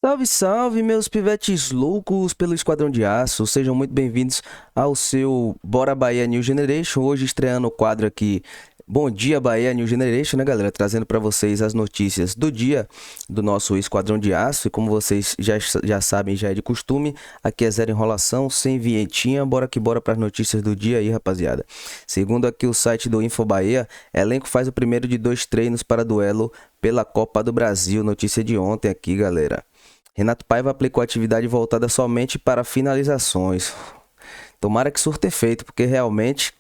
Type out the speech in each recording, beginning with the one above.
Salve, salve, meus pivetes loucos pelo Esquadrão de Aço. Sejam muito bem-vindos ao seu Bora Bahia New Generation. Hoje estreando o quadro aqui Bom Dia Bahia New Generation, né, galera? Trazendo para vocês as notícias do dia do nosso Esquadrão de Aço. E como vocês já sabem, já é de costume, aqui é zero enrolação, sem vinhetinha. Bora que bora para as notícias do dia aí, rapaziada. Segundo aqui o site do Info Bahia, elenco faz o primeiro de 2 treinos para duelo pela Copa do Brasil. Notícia de ontem aqui, galera. Renato Paiva aplicou atividade voltada somente para finalizações. Tomara que surta efeito, porque realmente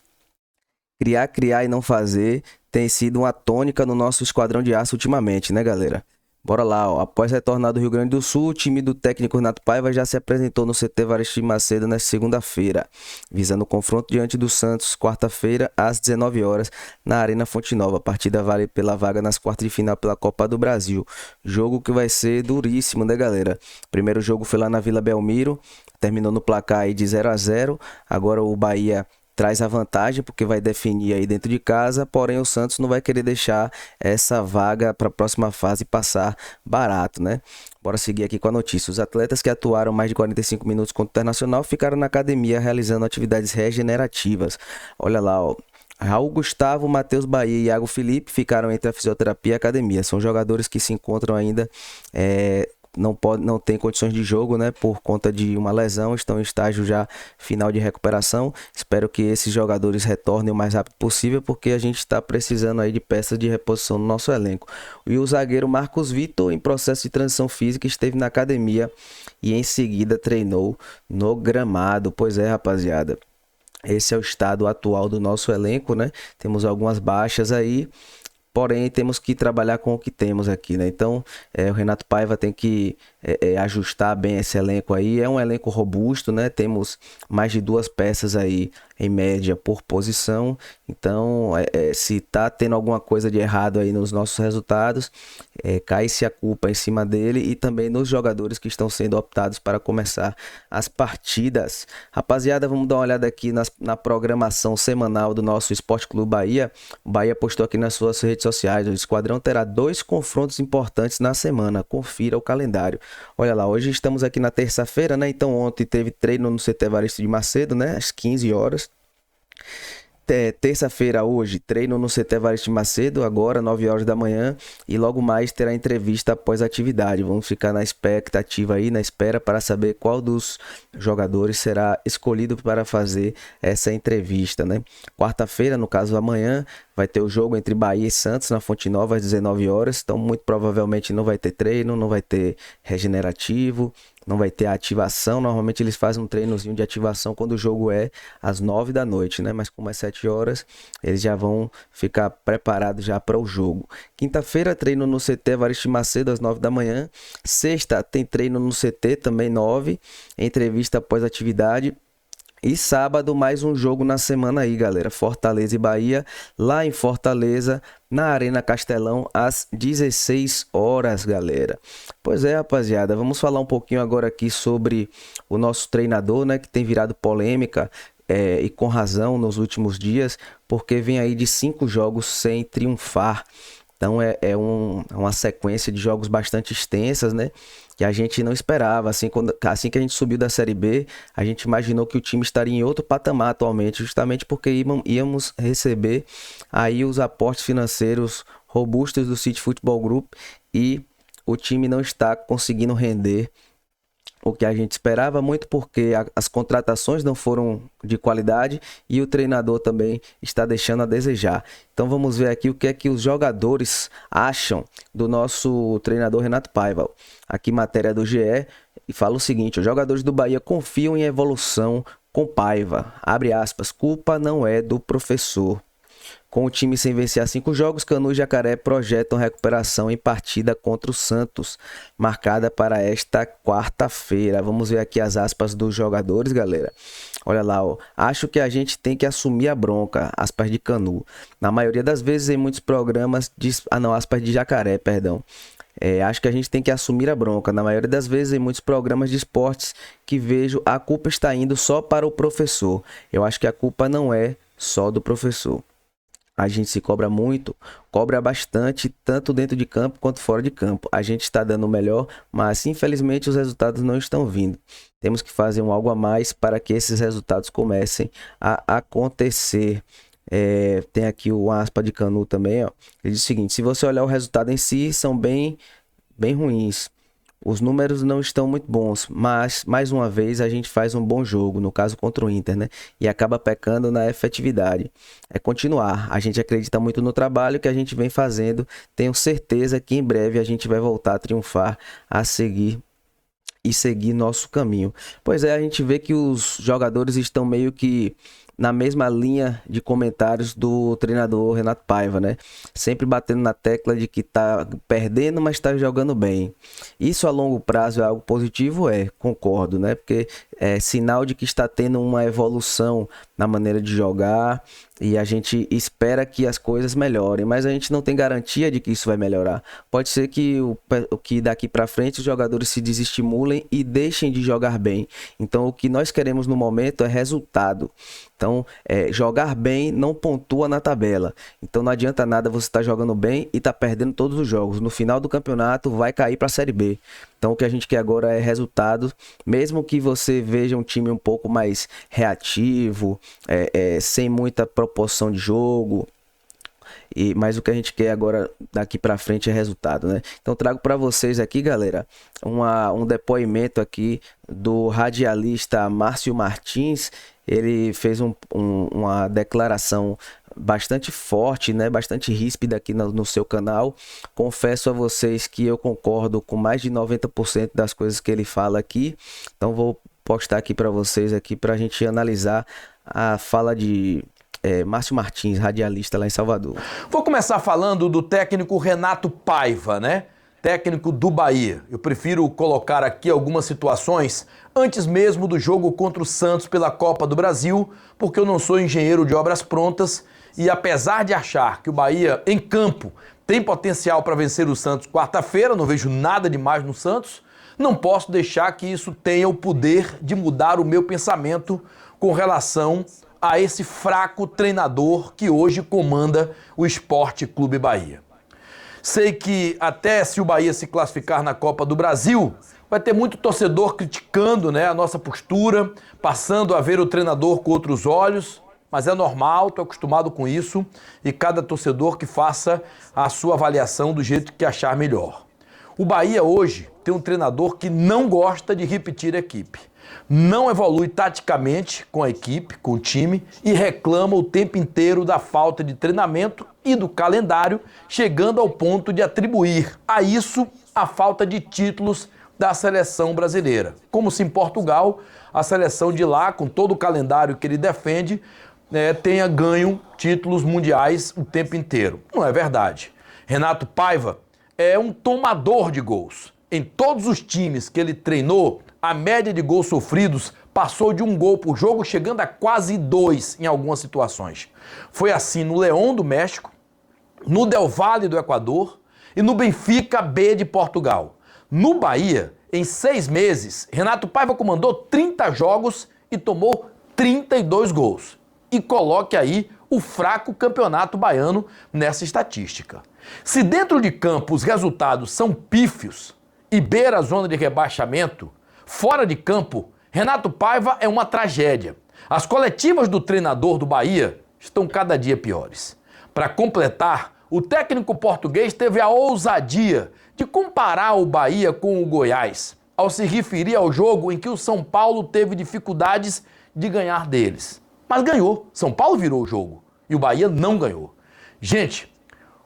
criar e não fazer tem sido uma tônica no nosso Esquadrão de Aço ultimamente, né, galera? Bora lá, ó. Após retornar do Rio Grande do Sul, o time do técnico Renato Paiva já se apresentou no CT Varestim Macedo nesta segunda-feira, visando o confronto diante do Santos, quarta-feira, às 19 horas, na Arena Fonte Nova. A partida vale pela vaga nas quartas de final pela Copa do Brasil. Jogo que vai ser duríssimo, né, galera? Primeiro jogo foi lá na Vila Belmiro, terminou no placar aí de 0-0. Agora o Bahia traz a vantagem porque vai definir aí dentro de casa, porém o Santos não vai querer deixar essa vaga para a próxima fase passar barato, né? Bora seguir aqui com a notícia. Os atletas que atuaram mais de 45 minutos contra o Internacional ficaram na academia realizando atividades regenerativas. Olha lá, ó. Raul Gustavo, Matheus Bahia e Iago Felipe ficaram entre a fisioterapia e a academia. São jogadores que se encontram ainda não tem condições de jogo, né, por conta de uma lesão, estão em estágio já final de recuperação. Espero que esses jogadores retornem o mais rápido possível, porque a gente está precisando aí de peças de reposição no nosso elenco. E o zagueiro Marcos Vitor, em processo de transição física, esteve na academia e em seguida treinou no gramado. Pois é, rapaziada. Esse é o estado atual do nosso elenco, né? Temos algumas baixas aí, porém temos que trabalhar com o que temos aqui, né? Então, o Renato Paiva tem que ajustar bem esse elenco aí. É um elenco robusto, né? Temos mais de 2 peças aí em média por posição. Então, se tá tendo alguma coisa de errado aí nos nossos resultados, cai-se a culpa em cima dele e também nos jogadores que estão sendo optados para começar as partidas. Rapaziada, vamos dar uma olhada aqui na programação semanal do nosso Esporte Clube Bahia. O Bahia postou aqui nas suas redes sociais: o Esquadrão terá 2 confrontos importantes na semana. Confira o calendário. Olha lá, hoje estamos aqui na terça-feira, né? Então ontem teve treino no CT Varestim de Macedo, né? Às 15 horas. Terça-feira hoje, treino no CT Varestim Macedo, agora 9 horas da manhã, e logo mais terá entrevista após a atividade. Vamos ficar na expectativa aí, na espera para saber qual dos jogadores será escolhido para fazer essa entrevista, né? Quarta-feira, no caso amanhã, vai ter o jogo entre Bahia e Santos na Fonte Nova às 19 horas, então muito provavelmente não vai ter treino, não vai ter regenerativo, não vai ter ativação. Normalmente eles fazem um treinozinho de ativação quando o jogo é às 9 da noite, né? Mas como é 7 horas, eles já vão ficar preparados já para o jogo. Quinta-feira, treino no CT Varestim Macedo às 9 da manhã. Sexta, tem treino no CT também 9, entrevista após atividade. E sábado, mais um jogo na semana aí, galera. Fortaleza e Bahia, lá em Fortaleza, na Arena Castelão, às 16 horas, galera. Pois é, rapaziada, vamos falar um pouquinho agora aqui sobre o nosso treinador, né, que tem virado polêmica, e com razão nos últimos dias, porque vem aí de 5 jogos sem triunfar. Então uma sequência de jogos bastante extensas, né? Que a gente não esperava. Assim que a gente subiu da Série B, a gente imaginou que o time estaria em outro patamar atualmente, justamente porque íamos receber aí os aportes financeiros robustos do City Futebol Group, e o time não está conseguindo render o que a gente esperava, muito porque as contratações não foram de qualidade e o treinador também está deixando a desejar. Então vamos ver aqui o que é que os jogadores acham do nosso treinador Renato Paiva. Aqui matéria do GE, e fala o seguinte: os jogadores do Bahia confiam em evolução com Paiva. Abre aspas, culpa não é do professor. Com o time sem vencer há 5 jogos, Canu e Jacaré projetam recuperação em partida contra o Santos, marcada para esta quarta-feira. Vamos ver aqui as aspas dos jogadores, galera. Olha lá, ó. Acho que a gente tem que assumir a bronca, aspas de Canu. Na maioria das vezes em muitos programas, aspas de Jacaré, perdão. Acho que a gente tem que assumir a bronca. Na maioria das vezes em muitos programas de esportes que vejo, a culpa está indo só para o professor. Eu acho que a culpa não é só do professor. A gente se cobra muito, cobra bastante, tanto dentro de campo quanto fora de campo. A gente está dando o melhor, mas infelizmente os resultados não estão vindo. Temos que fazer algo a mais para que esses resultados comecem a acontecer. Tem aqui o aspa de Canu também, ó. Ele diz o seguinte: se você olhar o resultado em si, são bem ruins. Os números não estão muito bons, mas mais uma vez a gente faz um bom jogo, no caso contra o Inter, né? E acaba pecando na efetividade. É continuar. A gente acredita muito no trabalho que a gente vem fazendo. Tenho certeza que em breve a gente vai voltar a triunfar, a seguir nosso caminho. Pois é, a gente vê que os jogadores estão meio que na mesma linha de comentários do treinador Renato Paiva, né? Sempre batendo na tecla de que tá perdendo, mas tá jogando bem. Isso a longo prazo é algo positivo? Concordo, né? Porque é sinal de que está tendo uma evolução na maneira de jogar e a gente espera que as coisas melhorem, mas a gente não tem garantia de que isso vai melhorar. Pode ser que que daqui para frente os jogadores se desestimulem e deixem de jogar bem. Então o que nós queremos no momento é resultado. Então, jogar bem não pontua na tabela. Então não adianta nada você estar jogando bem e estar perdendo todos os jogos. No final do campeonato vai cair para a Série B. Então o que a gente quer agora é resultado. Mesmo que você veja um time um pouco mais reativo, sem muita proporção de jogo. Mas o que a gente quer agora daqui para frente é resultado, né? Então trago para vocês aqui, galera, um depoimento aqui do radialista Márcio Martins. Ele fez uma declaração bastante forte, né? Bastante ríspida aqui no seu canal. Confesso a vocês que eu concordo com mais de 90% das coisas que ele fala aqui. Então vou postar aqui para vocês aqui para a gente analisar a fala de Márcio Martins, radialista lá em Salvador. Vou começar falando do técnico Renato Paiva, né? Técnico do Bahia. Eu prefiro colocar aqui algumas situações antes mesmo do jogo contra o Santos pela Copa do Brasil, porque eu não sou engenheiro de obras prontas e apesar de achar que o Bahia em campo tem potencial para vencer o Santos quarta-feira, não vejo nada demais no Santos, não posso deixar que isso tenha o poder de mudar o meu pensamento com relação a esse fraco treinador que hoje comanda o Sport Clube Bahia. Sei que até se o Bahia se classificar na Copa do Brasil, vai ter muito torcedor criticando, né, a nossa postura, passando a ver o treinador com outros olhos, mas é normal, estou acostumado com isso, e cada torcedor que faça a sua avaliação do jeito que achar melhor. O Bahia hoje tem um treinador que não gosta de repetir a equipe. Não evolui taticamente com a equipe, com o time e reclama o tempo inteiro da falta de treinamento e do calendário, chegando ao ponto de atribuir a isso a falta de títulos da seleção brasileira. Como se em Portugal, a seleção de lá, com todo o calendário que ele defende, tenha ganho títulos mundiais o tempo inteiro. Não é verdade. Renato Paiva é um tomador de gols. Em todos os times que ele treinou, a média de gols sofridos passou de 1 gol por jogo, chegando a quase 2 em algumas situações. Foi assim no León do México, no Del Valle do Equador e no Benfica B de Portugal. No Bahia, em 6 meses, Renato Paiva comandou 30 jogos e tomou 32 gols. E coloque aí o fraco campeonato baiano nessa estatística. Se dentro de campo os resultados são pífios e beira a zona de rebaixamento, fora de campo, Renato Paiva é uma tragédia. As coletivas do treinador do Bahia estão cada dia piores. Para completar, o técnico português teve a ousadia de comparar o Bahia com o Goiás, ao se referir ao jogo em que o São Paulo teve dificuldades de ganhar deles. Mas ganhou. São Paulo virou o jogo e o Bahia não ganhou. Gente,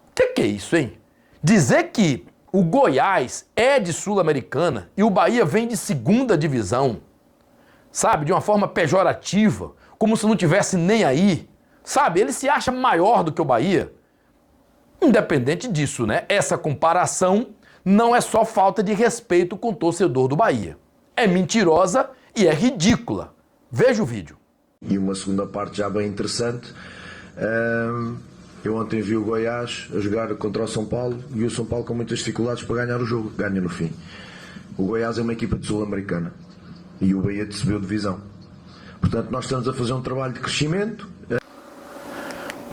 o que é isso, hein? Dizer que o Goiás é de Sul-Americana e o Bahia vem de segunda divisão, sabe? De uma forma pejorativa, como se não tivesse nem aí, sabe? Ele se acha maior do que o Bahia. Independente disso, né? Essa comparação não é só falta de respeito com o torcedor do Bahia. É mentirosa e é ridícula. Veja o vídeo. E uma segunda parte já bem interessante. Eu ontem vi o Goiás a jogar contra o São Paulo e o São Paulo com muitas dificuldades para ganhar o jogo. Ganha no fim. O Goiás é uma equipa de Sul-Americana e o Bahia subiu divisão. Portanto, nós estamos a fazer um trabalho de crescimento.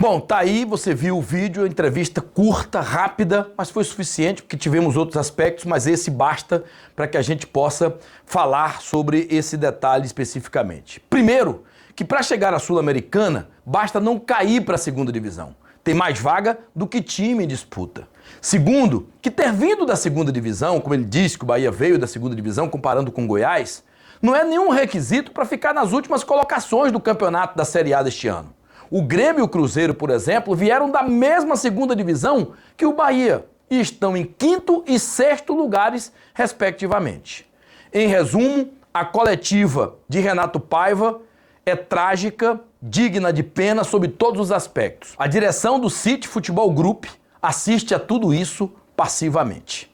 Bom, tá aí, você viu o vídeo, a entrevista curta, rápida, mas foi suficiente porque tivemos outros aspectos, mas esse basta para que a gente possa falar sobre esse detalhe especificamente. Primeiro, que para chegar à Sul-Americana, basta não cair para a segunda divisão. Tem mais vaga do que time em disputa. Segundo, que ter vindo da segunda divisão, como ele disse que o Bahia veio da segunda divisão, comparando com Goiás, não é nenhum requisito para ficar nas últimas colocações do campeonato da Série A deste ano. O Grêmio e o Cruzeiro, por exemplo, vieram da mesma segunda divisão que o Bahia e estão em 5º e 6º lugares, respectivamente. Em resumo, a coletiva de Renato Paiva é trágica, digna de pena sob todos os aspectos. A direção do City Futebol Group assiste a tudo isso passivamente.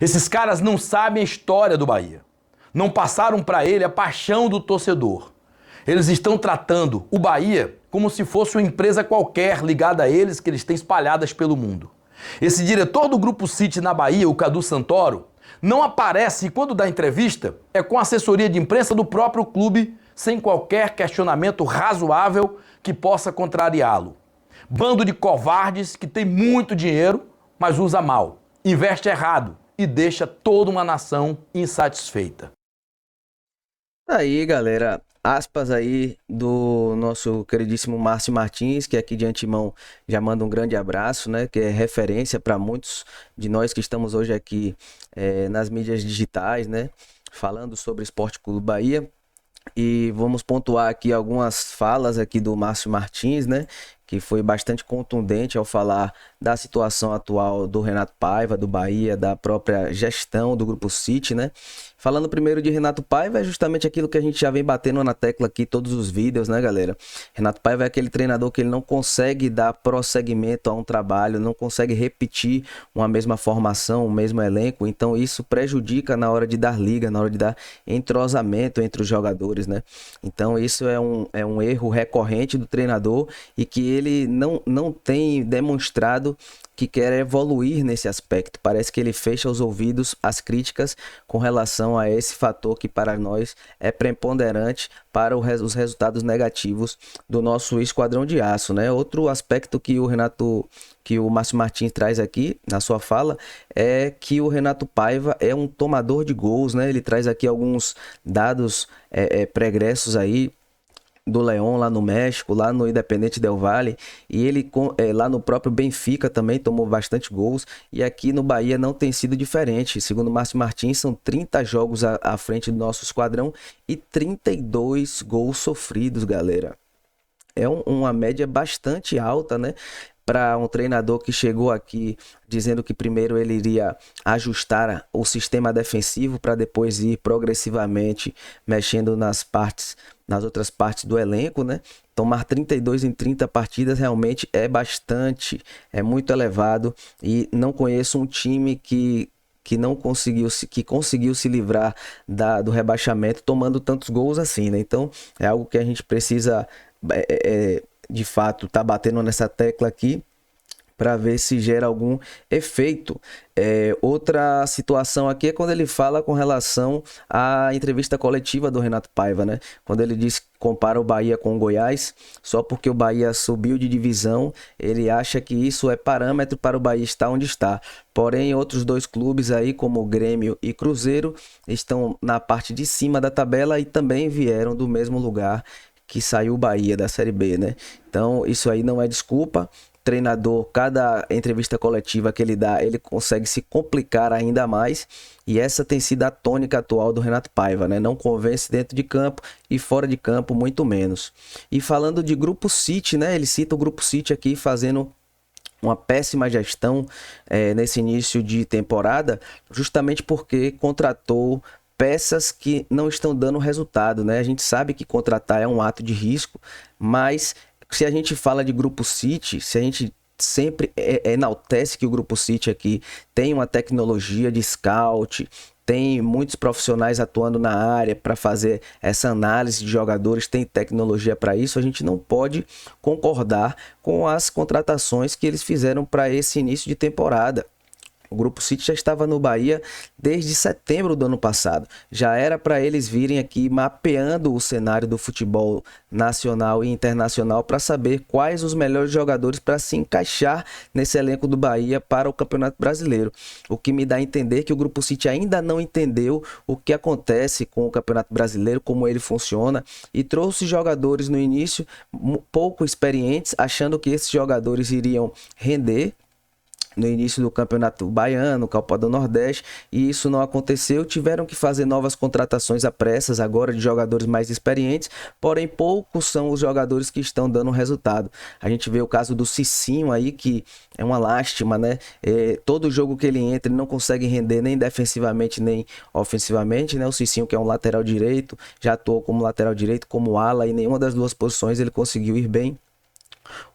Esses caras não sabem a história do Bahia. Não passaram para ele a paixão do torcedor. Eles estão tratando o Bahia como se fosse uma empresa qualquer ligada a eles que eles têm espalhadas pelo mundo. Esse diretor do Grupo City na Bahia, o Cadu Santoro, não aparece e quando dá entrevista é com assessoria de imprensa do próprio clube, sem qualquer questionamento razoável que possa contrariá-lo. Bando de covardes que tem muito dinheiro, mas usa mal, investe errado e deixa toda uma nação insatisfeita. Aí, galera, aspas aí do nosso queridíssimo Márcio Martins, que aqui de antemão já manda um grande abraço, né? Que é referência para muitos de nós que estamos hoje aqui nas mídias digitais, né? Falando sobre Esporte Clube Bahia. E vamos pontuar aqui algumas falas aqui do Márcio Martins, né? Que foi bastante contundente ao falar da situação atual do Renato Paiva, do Bahia, da própria gestão do Grupo City, né? Falando primeiro de Renato Paiva, é justamente aquilo que a gente já vem batendo na tecla aqui, todos os vídeos, né, galera? Renato Paiva é aquele treinador que ele não consegue dar prosseguimento a um trabalho, não consegue repetir uma mesma formação, o mesmo elenco, então isso prejudica na hora de dar liga, na hora de dar entrosamento entre os jogadores, né? Então isso é um erro recorrente do treinador e que ele não tem demonstrado que quer evoluir nesse aspecto. Parece que ele fecha os ouvidos às críticas com relação a esse fator que para nós é preponderante para os resultados negativos do nosso esquadrão de aço, né? Outro aspecto que o Márcio Martins traz aqui na sua fala é que o Renato Paiva é um tomador de gols, né? Ele traz aqui alguns dados pregressos aí do León lá no México, lá no Independente Del Valle, e ele lá no próprio Benfica também tomou bastante gols, e aqui no Bahia não tem sido diferente. Segundo Márcio Martins, são 30 jogos à frente do nosso esquadrão e 32 gols sofridos, galera. É uma média bastante alta, né? Para um treinador que chegou aqui dizendo que primeiro ele iria ajustar o sistema defensivo para depois ir progressivamente mexendo nas outras partes do elenco, né? Tomar 32 em 30 partidas realmente é bastante, é muito elevado, e não conheço um time que conseguiu se livrar do rebaixamento tomando tantos gols assim, né? Então é algo que a gente precisa de fato tá batendo nessa tecla aqui para ver se gera algum efeito. Outra situação aqui é quando ele fala com relação à entrevista coletiva do Renato Paiva, né? Quando ele diz que compara o Bahia com o Goiás, só porque o Bahia subiu de divisão, ele acha que isso é parâmetro para o Bahia estar onde está. Porém, outros dois clubes aí, como o Grêmio e Cruzeiro, estão na parte de cima da tabela e também vieram do mesmo lugar que saiu o Bahia da Série B, né? Então, isso aí não é desculpa. Treinador, cada entrevista coletiva que ele dá, ele consegue se complicar ainda mais, e essa tem sido a tônica atual do Renato Paiva, né? Não convence dentro de campo e fora de campo muito menos. E falando de Grupo City, né? Ele cita o Grupo City aqui fazendo uma péssima gestão nesse início de temporada, justamente porque contratou peças que não estão dando resultado, né? A gente sabe que contratar é um ato de risco, mas se a gente fala de Grupo City, se a gente sempre enaltece que o Grupo City aqui tem uma tecnologia de scout, tem muitos profissionais atuando na área para fazer essa análise de jogadores, tem tecnologia para isso, a gente não pode concordar com as contratações que eles fizeram para esse início de temporada. O Grupo City já estava no Bahia desde setembro do ano passado. Já era para eles virem aqui mapeando o cenário do futebol nacional e internacional para saber quais os melhores jogadores para se encaixar nesse elenco do Bahia para o Campeonato Brasileiro. O que me dá a entender que o Grupo City ainda não entendeu o que acontece com o Campeonato Brasileiro, como ele funciona, e trouxe jogadores no início pouco experientes, achando que esses jogadores iriam render no início do Campeonato Baiano, Copa do Nordeste, e isso não aconteceu. Tiveram que fazer novas contratações à pressas agora de jogadores mais experientes, porém poucos são os jogadores que estão dando resultado. A gente vê o caso do Cicinho aí, que é uma lástima, né? Todo jogo que ele entra, ele não consegue render nem defensivamente nem ofensivamente, né? O Cicinho, que é um lateral direito, já atuou como lateral direito, como ala, e nenhuma das duas posições ele conseguiu ir bem.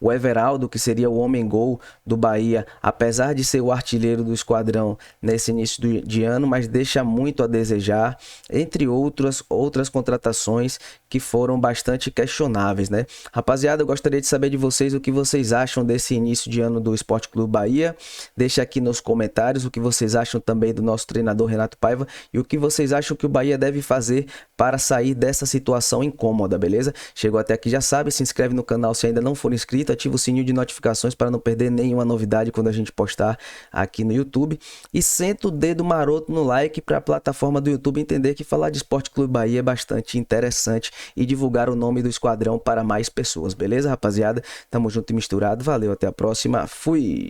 O Everaldo, que seria o homem-gol do Bahia, apesar de ser o artilheiro do esquadrão nesse início de ano, mas deixa muito a desejar, entre outras contratações que foram bastante questionáveis, né? Rapaziada, eu gostaria de saber de vocês o que vocês acham desse início de ano do Esporte Clube Bahia. Deixa aqui nos comentários o que vocês acham também do nosso treinador Renato Paiva e o que vocês acham que o Bahia deve fazer para sair dessa situação incômoda, beleza? Chegou até aqui, já sabe, se inscreve no canal se ainda não for inscrito, ativa o sininho de notificações para não perder nenhuma novidade quando a gente postar aqui no YouTube, e senta o dedo maroto no like para a plataforma do YouTube entender que falar de Esporte Clube Bahia é bastante interessante e divulgar o nome do esquadrão para mais pessoas, beleza, rapaziada? Tamo junto e misturado, valeu, até a próxima, fui!